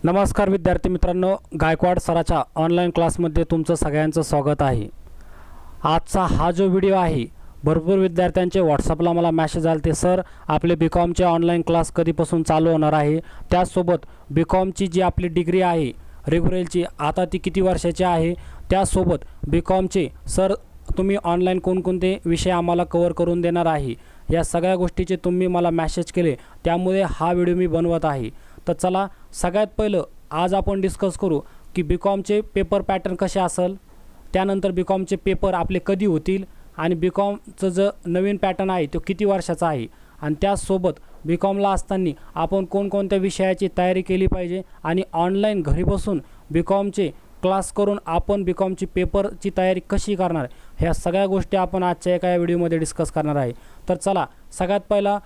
नमस्कार विद्यार्थी मित्रांनो, गायकवाड सराच्या ऑनलाईन क्लासमध्ये तुमचं सगळ्यांचं स्वागत आहे। आजचा हा जो व्हिडिओ आहे, भरपूर विद्यार्थ्यांचे व्हॉट्सअपला मला मेसेज आले सर आपले बीकॉमचे ऑनलाईन क्लास कधीपासून चालू होणार आहे, त्यासोबत बीकॉमची जी आपली डिग्री आहे रेग्युलरची आता ती किती वर्षाची आहे, त्यासोबत बीकॉमचे सर तुम्ही ऑनलाईन कोणकोणते विषय आम्हाला कव्हर करून देणार आहे, या सगळ्या गोष्टीचे तुम्ही मला मेसेज केले, त्यामुळे हा व्हिडिओ मी बनवत आहे। तर चला सगळ्यात पहिलं आज आपण डिस्कस करू की बीकॉमचे पेपर पॅटर्न कसे असेल, त्यानंतर बीकॉमचे पेपर आपले कधी होतील आणि बीकॉमचं जो नवीन पॅटर्न आहे तो किती वर्षाचा आहे, आणि त्यासोबत बीकॉमला असताना आपण कोणकोणत्या विषयाची तयारी केली पाहिजे आणि ऑनलाईन घरी बसून बीकॉमचे क्लास करून आपण बीकॉमची पेपरची तयारी कशी करणार, ह्या सगळ्या गोष्टी आपण आजच्या एका व्हिडिओमध्ये डिस्कस करणार आहे। तर चला सगळ्यात पहिला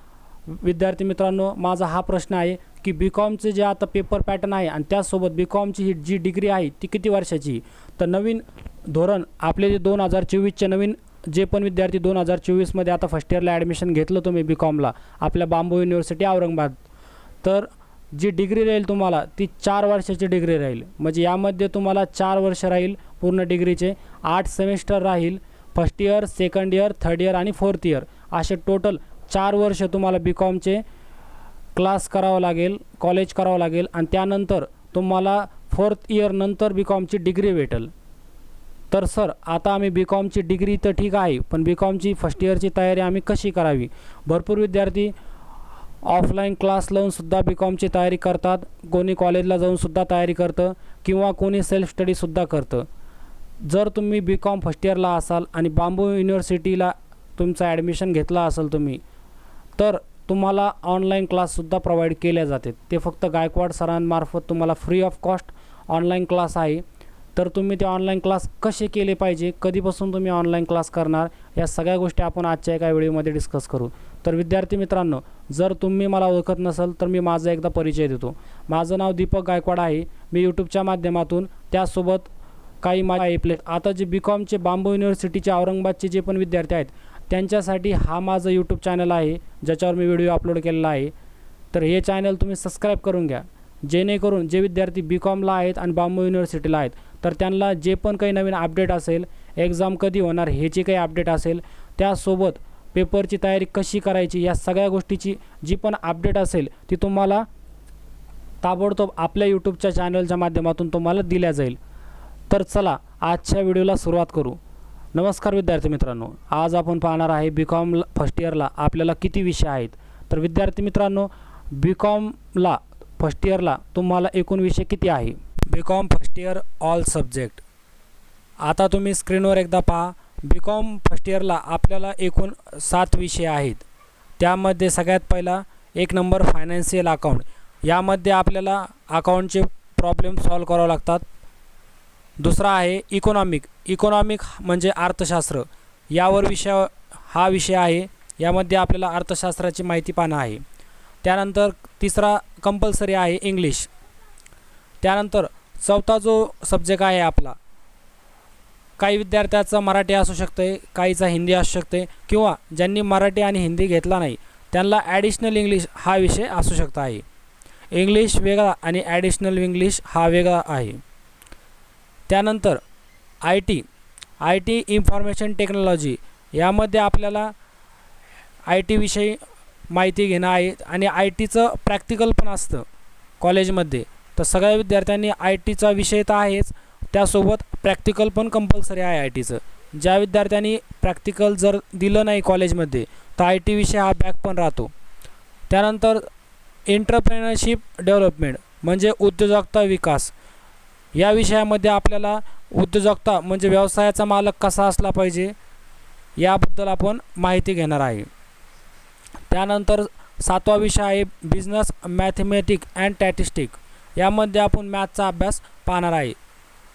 विद्यार्थी मित्रांनो, माझा हा प्रश्न आहे की बीकॉमचे जे आता पेपर पॅटर्न आहे आणि त्यासोबत बीकॉमची ही जी डिग्री आहे ती किती वर्षाची। तर नवीन धोरण आपले जे 2024चे नवीन जे पण विद्यार्थी 2024मध्ये आता फर्स्ट इयरला ॲडमिशन घेतलं तुम्ही बीकॉमला आपल्या बांबू युनिव्हर्सिटी औरंगाबाद, तर जी डिग्री राहील तुम्हाला ती 4 वर्षाची डिग्री राहील। म्हणजे यामध्ये तुम्हाला 4 वर्ष राहील पूर्ण डिग्रीचे, 8 सेमिस्टर राहील, first year, second year, third year आणि फोर्थ इयर असे टोटल 4 वर्ष तुम्हाला बीकॉमचे क्लास करावं लागेल, कॉलेज करावं लागेल आणि त्यानंतर तुम्हाला फोर्थ इयर नंतर बीकॉमची डिग्री भेटेल। तर सर आता आम्ही बीकॉमची डिग्री तर ठीक आहे, पण बीकॉमची फर्स्ट इयरची तयारी आम्ही कशी करावी। भरपूर विद्यार्थी ऑफलाईन क्लास लावूनसुद्धा बीकॉमची तयारी करतात, कोणी कॉलेजला जाऊनसुद्धा तयारी करतं किंवा कोणी सेल्फ स्टडीसुद्धा करतं। जर तुम्ही बीकॉम फर्स्ट इयरला असाल आणि बांबू युनिव्हर्सिटीला तुमचं ॲडमिशन घेतला असेल तुम्ही, तर तुम्हाला ऑनलाईन क्लाससुद्धा प्रोव्हाइड केल्या जाते। ते फक्त गायकवाड सरांमार्फत तुम्हाला free of cost online class आहे। तर तुम्ही ते ऑनलाईन क्लास कसे केले पाहिजे, कधीपासून तुम्ही ऑनलाईन क्लास करणार, या सगळ्या गोष्टी आपण आजच्या एका व्हिडिओमध्ये डिस्कस करू। तर विद्यार्थी मित्रांनो, जर तुम्ही मला ओळखत नसाल तर मी माझा एकदा परिचय देतो। माझं नाव दीपक गायकवाड आहे, मी यूट्यूबच्या माध्यमातून त्यासोबत काही माझे आता जे बीकॉमचे बांबू युनिव्हर्सिटीचे औरंगाबादचे जे पण विद्यार्थी आहेत त्यांच्यासाठी हा माझं यूट्यूब चॅनल आहे ज्याच्यावर मी व्हिडिओ अपलोड केलेला आहे। तर हे चॅनल तुम्ही सबस्क्राईब करून घ्या, जेणेकरून जे विद्यार्थी बीकॉमला आहेत आणि बांबू युनिव्हर्सिटीला आहेत तर त्यांना जे पण काही नवीन अपडेट असेल, एक्झाम कधी होणार ह्याची काही अपडेट असेल, त्यासोबत पेपरची तयारी कशी करायची, या सगळ्या गोष्टीची जी पण अपडेट असेल ती तुम्हाला ताबडतोब आपल्या यूट्यूबच्या चॅनलच्या माध्यमातून तुम्हाला दिल्या जाईल। तर चला आजच्या व्हिडिओला सुरुवात करू। नमस्कार विद्यार्थी मित्रांनो, आज आपण पाहणार आहे बीकॉम फर्स्ट इयरला आपल्याला किती विषय आहेत। तर विद्यार्थी मित्रांनो, बीकॉमला फर्स्ट इयरला तुम्हाला एकूण विषय किती आहे। BCom first year all subject, आता तुम्ही स्क्रीनवर एकदा पहा। बीकॉम फर्स्ट इयरला आपल्याला एकूण 7 विषय आहेत। त्यामध्ये सगळ्यात पहिला 1 नंबर फायनान्शियल अकाउंट, यामध्ये आपल्याला अकाउंटचे प्रॉब्लेम सॉल्व करावे लागतात। दुसरा आहे इकॉनॉमिक म्हणजे अर्थशास्त्र, यावर हा विषय आहे, यामध्ये आपल्याला अर्थशास्त्राची माहिती पाहणं आहे। त्यानंतर तिसरा कंपल्सरी आहे इंग्लिश। त्यानंतर चौथा जो सब्जेक्ट आहे आपला, काही विद्यार्थ्याचा मराठी असू शकते, काहीचा हिंदी असू शकते, किंवा ज्यांनी मराठी आणि हिंदी घेतला नाही त्यांना ॲडिशनल इंग्लिश हा विषय असू शकता आहे। इंग्लिश वेगळा आणि ॲडिशनल इंग्लिश हा वेगळा आहे। त्यानंतर आय टी इन्फॉर्मेशन टेक्नॉलॉजी, यामध्ये आपल्याला आय टी विषयी माहिती घेणं आहे आणि आय टीचं प्रॅक्टिकल पण असतं कॉलेजमध्ये। तर सगळ्या विद्यार्थ्यांनी आय टीचा विषय तर आहेच, त्यासोबत प्रॅक्टिकल पण कंपल्सरी आहे आय टीचं। ज्या विद्यार्थ्यांनी प्रॅक्टिकल जर दिलं नाही कॉलेजमध्ये तर आय टी विषय हा बॅक पण राहतो। त्यानंतर एंटरप्रेनरशिप डेव्हलपमेंट म्हणजे उद्योजकता विकास, या विषयामध्ये आपल्याला उद्योजकता म्हणजे व्यवसायाचा मालक कसा असला पाहिजे याबद्दल आपण माहिती घेणार आहे। त्यानंतर 7वा विषय आहे बिझनेस मॅथमॅटिक अँड स्टॅटिस्टिक, यामध्ये आपण मॅथचा अभ्यास पाहणार आहे।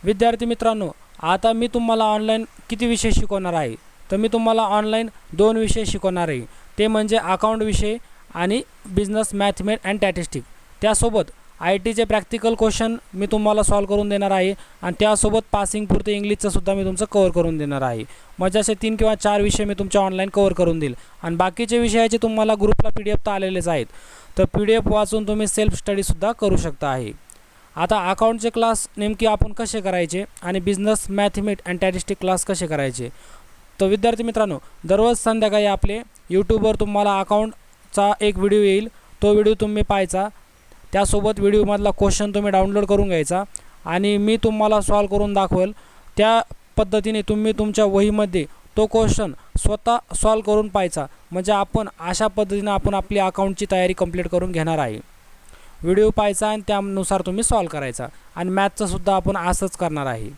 विद्यार्थी मित्रांनो, आता मी तुम्हाला ऑनलाईन किती विषय शिकवणार आहे, तर मी तुम्हाला ऑनलाईन 2 विषय शिकवणार आहे, ते म्हणजे अकाउंट विषय आणि बिझनेस मॅथमॅटिक अँड स्टॅटिस्टिक। त्यासोबत आय टीचे प्रॅक्टिकल क्वेश्चन मी तुम्हाला सॉल्व करून देणार आहे आणि त्यासोबत पासिंग पुरते इंग्लिशचं सुद्धा मी तुमचं कव्हर करून देणार आहे। म्हणजे असे 3 किंवा 4 विषय मी तुमच्या ऑनलाईन कव्हर करून देईल आणि बाकीचे विषयाचे तुम्हाला ग्रुपला PDF तर आलेलेच आहेत। तर PDF वाचून तुम्ही सेल्फ स्टडीसुद्धा करू शकता आहे। आता अकाउंटचे क्लास नेमके आपण कसे करायचे आणि बिझनेस मॅथमेट अँड स्टॅटिस्टिक क्लास कसे करायचे, तर विद्यार्थी मित्रांनो, दररोज संध्याकाळी आपले यूट्यूबवर तुम्हाला अकाउंटचा एक व्हिडिओ येईल, तो व्हिडिओ तुम्ही पाहायचा. त्यासोबत व्हिडिओमधला क्वेश्चन तुम्ही डाउनलोड करून घ्यायचा आणि मी तुम्हाला सॉल्व करून दाखवेल. त्या पद्धतीने तुम्ही तुमच्या वहीमध्ये तो क्वेश्चन स्वतः सॉल्व करून पाहायचा. म्हणजे आपण अशा पद्धतीने आपण आपली अकाउंटची तयारी कंप्लीट करून घेणार आहे. व्हिडिओ पाहायचा आणि त्यानुसार तुम्ही सॉल्व करायचा. आणि मॅथचं सुद्धा आपण असंच करणार आहे.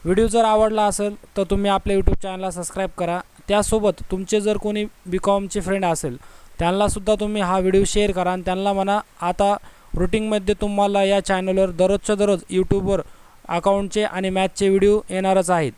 व्हिडिओ जर आवडला असेल तर तुम्ही आपल्या यूट्यूब चॅनलला सबस्क्राईब करा. त्यासोबत तुमचे जर कोणी BComचे फ्रेंड असेल त्यांनासुद्धा तुम्ही हा व्हिडिओ शेअर करा आणि त्यांना म्हणा आता रूटीनमध्ये तुम्हाला या चॅनलवर दररोजच्या दररोज यूट्यूबवर अकाउंटचे आणि मॅथचे व्हिडिओ येणारच आहेत.